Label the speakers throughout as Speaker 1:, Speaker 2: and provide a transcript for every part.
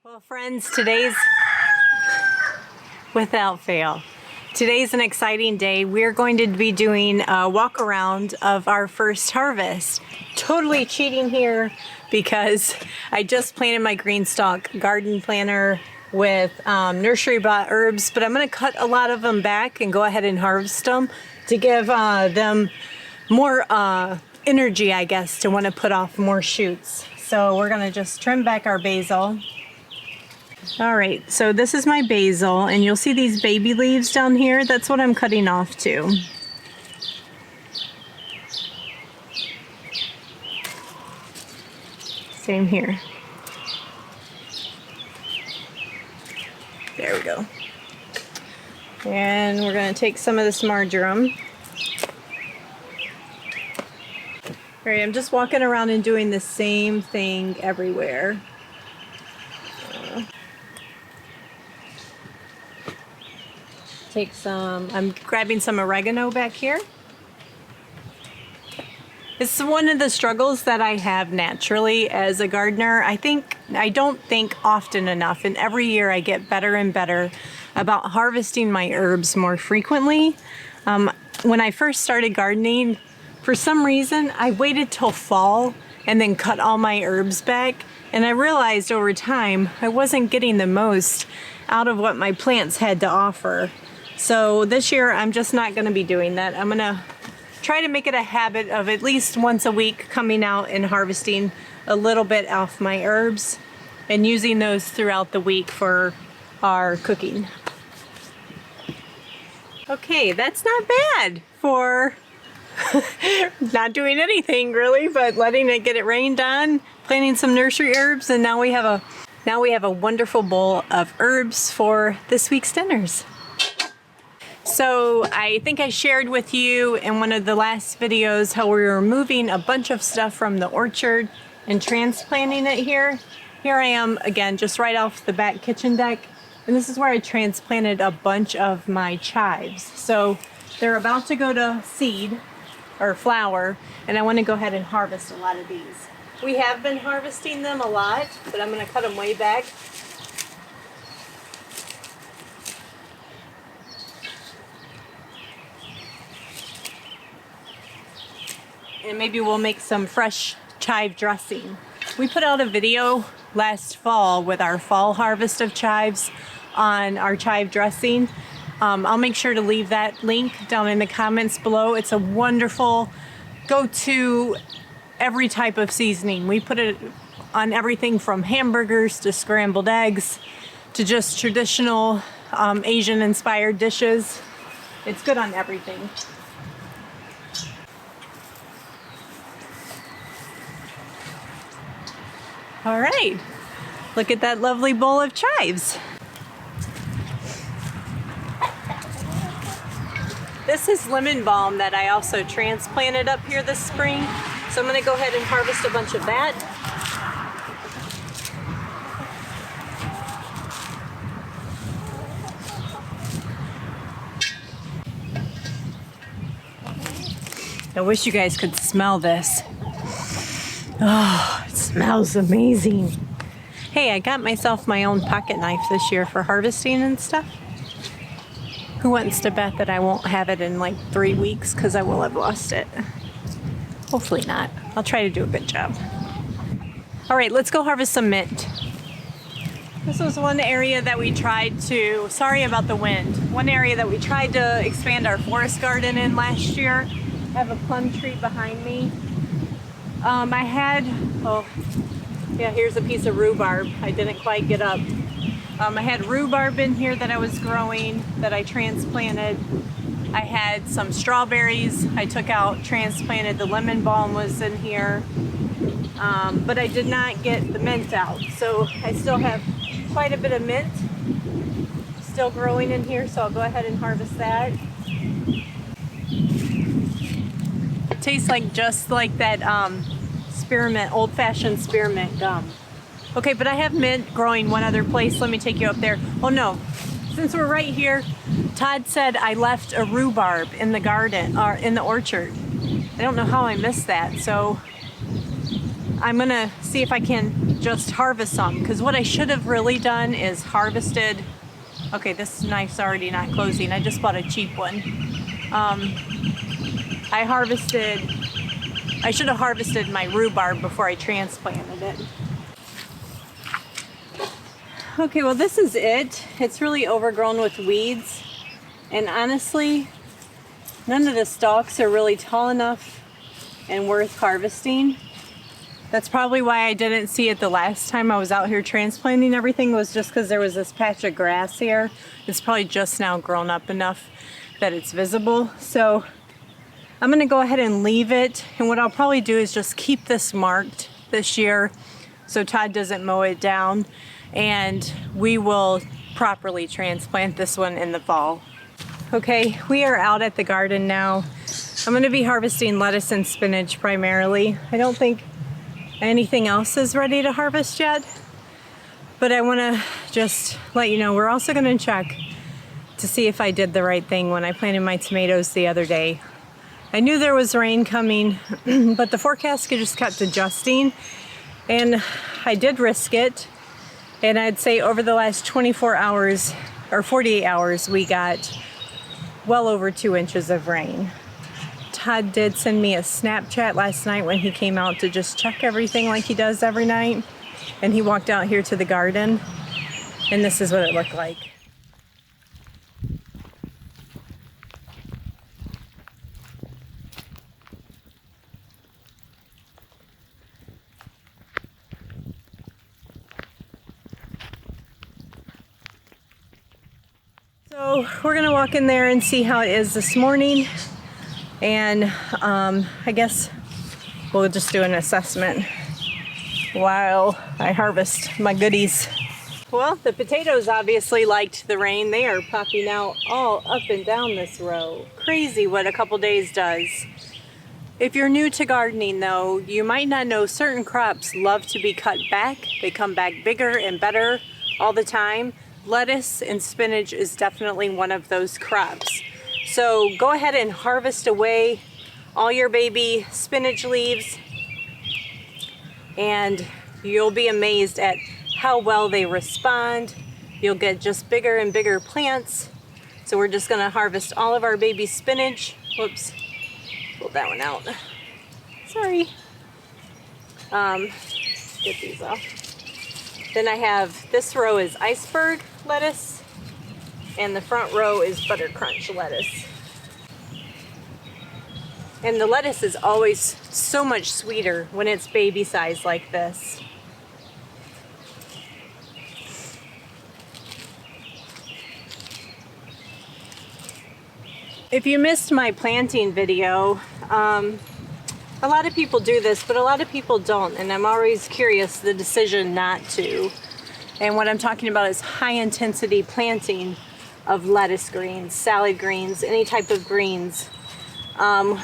Speaker 1: Well, friends, without fail, today's an exciting day. We're going to be doing a walk around of our first harvest. Totally cheating here because I just planted my green stalk garden planter with nursery bought herbs, but I'm going to cut a lot of them back and go ahead and harvest them to give them more energy, I guess, to want to put off more shoots. So we're going to just trim back our basil. All right, so this is my basil, and you'll see these baby leaves down here. That's what I'm cutting off too. Same here. There we go. And we're going to take some of this marjoram. All right, I'm just walking around and doing the same thing everywhere. Take some, I'm grabbing some oregano back here. It's one of the struggles that I have naturally as a gardener. I don't think often enough, and every year I get better and better about harvesting my herbs more frequently. When I first started gardening, for some reason, I waited till fall and then cut all my herbs back. And I realized over time, I wasn't getting the most out of what my plants had to offer. So this year, I'm just not going to be doing that. I'm going to try to make it a habit of at least once a week coming out and harvesting a little bit off my herbs and using those throughout the week for our cooking. Okay, that's not bad for not doing anything really, but letting it get it rained on, planting some nursery herbs, and now we have a wonderful bowl of herbs for this week's dinners. So I think I shared with you in one of the last videos how we were moving a bunch of stuff from the orchard and transplanting it here. Here I am again, just right off the back kitchen deck, and this is where I transplanted a bunch of my chives. So they're about to go to seed or flower, and I want to go ahead and harvest a lot of these. We have been harvesting them a lot, but I'm going to cut them way back. And maybe we'll make some fresh chive dressing. We put out a video last fall with our fall harvest of chives on our chive dressing. I'll make sure to leave that link down in the comments below. It's a wonderful go-to every type of seasoning. We put it on everything from hamburgers to scrambled eggs to just traditional Asian-inspired dishes. It's good on everything. All right, look at that lovely bowl of chives. This is lemon balm that I also transplanted up here this spring. So I'm gonna go ahead and harvest a bunch of that. I wish you guys could smell this. Oh, it smells amazing. Hey, I got myself my own pocket knife this year for harvesting and stuff. Who wants to bet that I won't have it in like 3 weeks because I will have lost it? Hopefully not. I'll try to do a good job. All right, let's go harvest some mint. This was one area that we tried to, sorry about the wind, one area that we tried to expand our forest garden in last year. I have a plum tree behind me. Here's a piece of rhubarb. I didn't quite get up. I had rhubarb in here that I was growing that I transplanted. I had some strawberries I took out, transplanted. The lemon balm was in here, but I did not get the mint out. So I still have quite a bit of mint still growing in here, so I'll go ahead and harvest that. It tastes like just like that spearmint, old-fashioned spearmint gum. Okay, but I have mint growing one other place. Let me take you up there. Oh no, since we're right here, Todd said I left a rhubarb in the garden, or in the orchard. I don't know how I missed that, so I'm gonna see if I can just harvest some, because what I should have really done is harvested. Okay, this knife's already not closing. I just bought a cheap one. I should have harvested my rhubarb before I transplanted it. Okay, well this is it. It's really overgrown with weeds, and honestly, none of the stalks are really tall enough and worth harvesting. That's probably why I didn't see it the last time I was out here transplanting everything, was just because there was this patch of grass here. It's probably just now grown up enough that it's visible. So I'm gonna go ahead and leave it, and what I'll probably do is just keep this marked this year so Todd doesn't mow it down, and we will properly transplant this one in the fall. Okay, we are out at the garden now. I'm gonna be harvesting lettuce and spinach primarily. I don't think anything else is ready to harvest yet, but I wanna just let you know, we're also gonna check to see if I did the right thing when I planted my tomatoes the other day. I knew there was rain coming, but the forecast just kept adjusting, and I did risk it. And I'd say over the last 24 hours or 48 hours, we got well over 2 inches of rain. Todd did send me a Snapchat last night when he came out to just check everything like he does every night. And he walked out here to the garden, and this is what it looked like. So we're gonna walk in there and see how it is this morning, and I guess we'll just do an assessment while I harvest my goodies. Well, the potatoes obviously liked the rain. They are popping out all up and down this row. Crazy what a couple days does. If you're new to gardening though, you might not know certain crops love to be cut back. They come back bigger and better all the time. Lettuce and spinach is definitely one of those crops. So go ahead and harvest away all your baby spinach leaves, and you'll be amazed at how well they respond. You'll get just bigger and bigger plants. So we're just gonna harvest all of our baby spinach. Whoops, pull that one out. Sorry. Get these off. Then I have, this row is iceberg lettuce, and the front row is butter crunch lettuce. And the lettuce is always so much sweeter when it's baby size like this. If you missed my planting video, a lot of people do this, but a lot of people don't, and I'm always curious the decision not to. And what I'm talking about is high intensity planting of lettuce greens, salad greens, any type of greens. And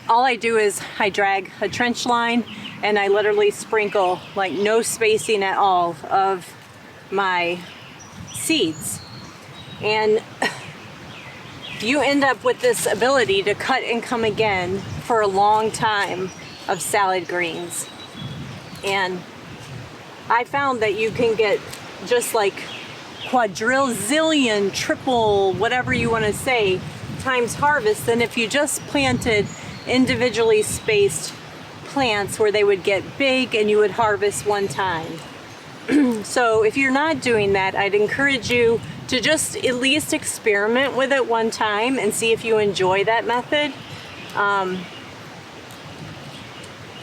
Speaker 1: all I do is I drag a trench line and I literally sprinkle, like no spacing at all, of my seeds. And you end up with this ability to cut and come again for a long time of salad greens. And I found that you can get just like quadrillion, triple, whatever you want to say, times harvest than if you just planted individually spaced plants where they would get big and you would harvest one time. So if you're not doing that, I'd encourage you to just at least experiment with it one time and see if you enjoy that method.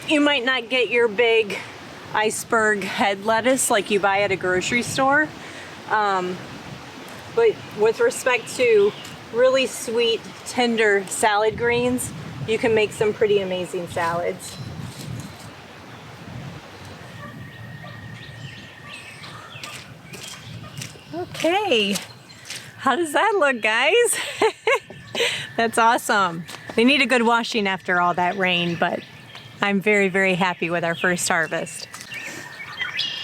Speaker 1: You might not get your big iceberg head lettuce like you buy at a grocery store, but with respect to really sweet, tender salad greens, you can make some pretty amazing salads. Okay, how does that look, guys? That's awesome. They need a good washing after all that rain, but I'm very, very happy with our first harvest.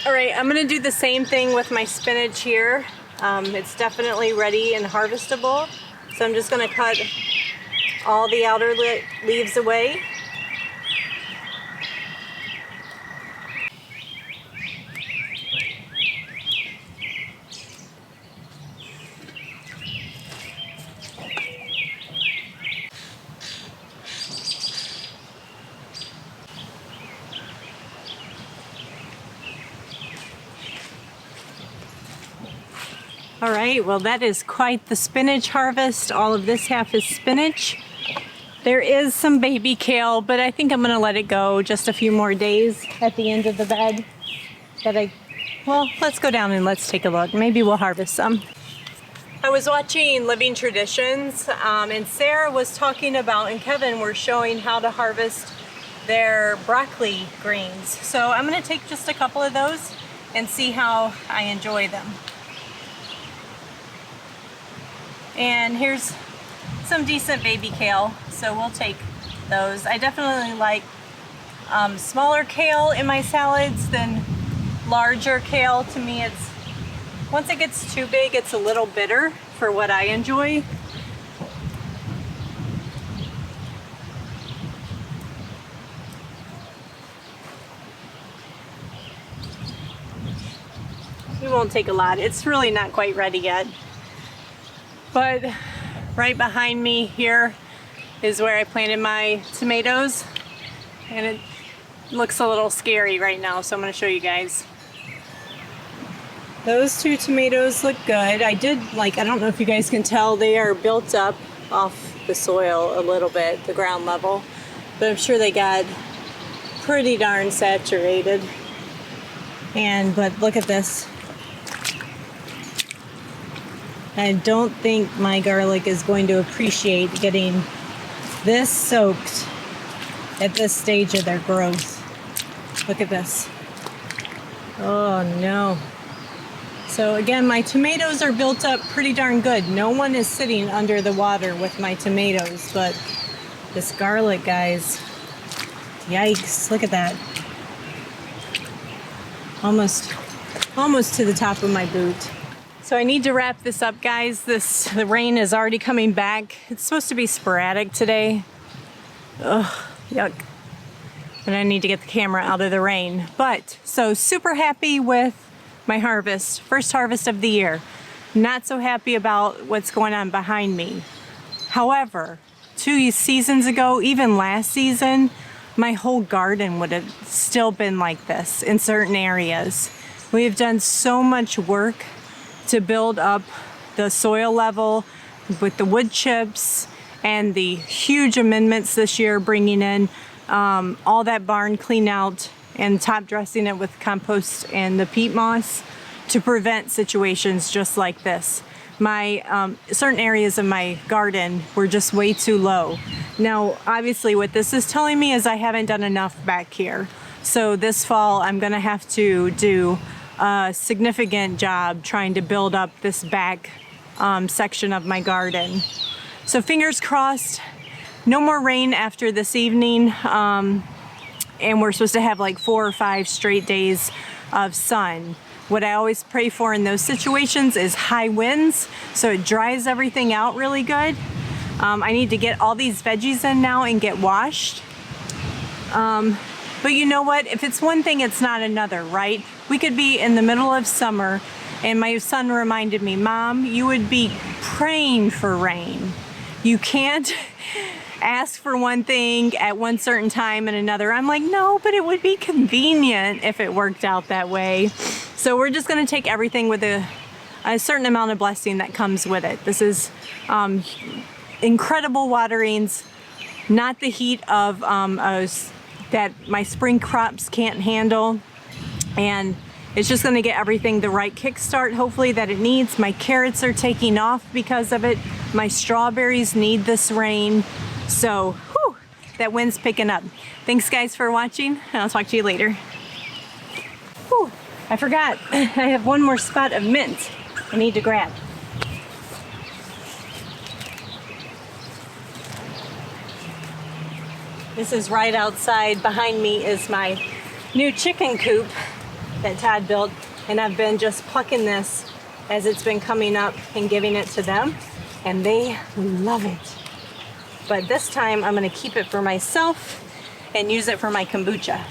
Speaker 1: All right, I'm gonna do the same thing with my spinach here. It's definitely ready and harvestable. So I'm just gonna cut all the outer leaves away. All right, well that is quite the spinach harvest. All of this half is spinach. There is some baby kale, but I think I'm gonna let it go just a few more days at the end of the bed. Well, let's go down and let's take a look. Maybe we'll harvest some. I was watching Living Traditions, and Sarah was talking about, and Kevin were showing how to harvest their broccoli greens. So I'm gonna take just a couple of those and see how I enjoy them. And here's some decent baby kale, so we'll take those. I definitely like smaller kale in my salads than larger kale. To me, once it gets too big, it's a little bitter for what I enjoy. We won't take a lot. It's really not quite ready yet. But right behind me here is where I planted my tomatoes, and it looks a little scary right now, so I'm going to show you guys. Those two tomatoes look good. I don't know if you guys can tell, they are built up off the soil a little bit, the ground level, but I'm sure they got pretty darn saturated. But look at this. I don't think my garlic is going to appreciate getting this soaked at this stage of their growth. Look at this. Oh no. So again, my tomatoes are built up pretty darn good. No one is sitting under the water with my tomatoes, but this garlic, guys, yikes, look at that. Almost to the top of my boot. So I need to wrap this up, guys. The rain is already coming back. It's supposed to be sporadic today. Ugh, yuck. And I need to get the camera out of the rain. But, so super happy with my harvest. First harvest of the year. Not so happy about what's going on behind me. However, 2 seasons ago, even last season, my whole garden would have still been like this in certain areas. We have done so much work to build up the soil level with the wood chips and the huge amendments this year, bringing in all that barn clean out and top dressing it with compost and the peat moss to prevent situations just like this. My certain areas of my garden were just way too low. Now, obviously what this is telling me is I haven't done enough back here. So this fall I'm gonna have to do a significant job trying to build up this back section of my garden. So fingers crossed, no more rain after this evening, and we're supposed to have like 4 or 5 straight days of sun. What I always pray for in those situations is high winds, so it dries everything out really good. I need to get all these veggies in now and get washed. But you know what? If it's one thing, it's not another, right? We could be in the middle of summer, and my son reminded me, Mom, you would be praying for rain. You can't ask for one thing at one certain time and another. I'm like, no, but it would be convenient if it worked out that way. So we're just gonna take everything with a certain amount of blessing that comes with it. This is incredible waterings, not the heat of that my spring crops can't handle. And it's just gonna get everything the right kickstart, hopefully, that it needs. My carrots are taking off because of it. My strawberries need this rain. So, whew, that wind's picking up. Thanks guys for watching, and I'll talk to you later. Whew, I forgot, I have one more spot of mint I need to grab. This is right outside. Behind me is my new chicken coop that Todd built, and I've been just plucking this as it's been coming up and giving it to them, and they love it. But this time I'm gonna keep it for myself and use it for my kombucha.